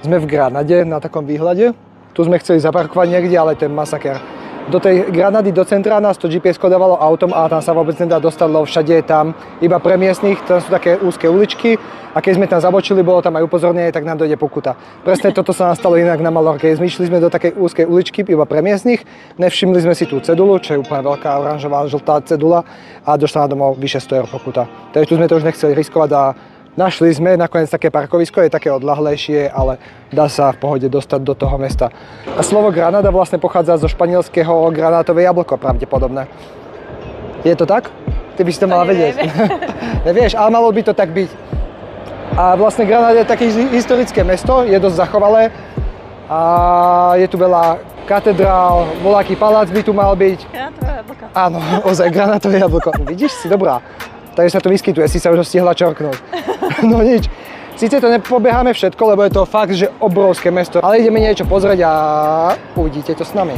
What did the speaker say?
Sme v Granade na takom výhľade. Tu sme chceli zaparkovať niekde, ale to je masaker. Do tej Granady, do centra nás to GPS kodávalo autom a tam sa vôbec nedá dostať, lebo všade je tam iba pre miestnych, tam sú také úzke uličky a keď sme tam zabočili, bolo tam aj upozornenie, tak nám dojde pokuta. Presne toto sa nám stalo inak na Malorke. Išli sme do takej úzkej uličky iba pre miestnych, nevšimli sme si tú cedulu, čo je úplne veľká oranžová, žltá cedula a došla na domov vyše 100 € pokuta. Takže tu sme to už nechceli riskovať a našli sme nakoniec také parkovisko, je také odľahlejšie, ale dá sa v pohode dostať do toho mesta. A slovo Granada vlastne pochádza zo španielského granátové jablko, pravdepodobné. Je to tak? Ty by si to mala vedieť. Nevieš, ale malo by to tak byť. A vlastne Granada je také historické mesto, je dosť zachovalé. A je tu veľa katedrál, voľaký palác by tu mal byť. Granátové jablko. Áno, ozaj granátové jablko. Vidíš, si dobrá. Takže sa to vyskytuje, si sa už stihla čorknúť. No nič. Sice to nepobeháme všetko, lebo je to fakt, že obrovské mesto, ale ideme niečo pozrieť a uvidíte to s nami.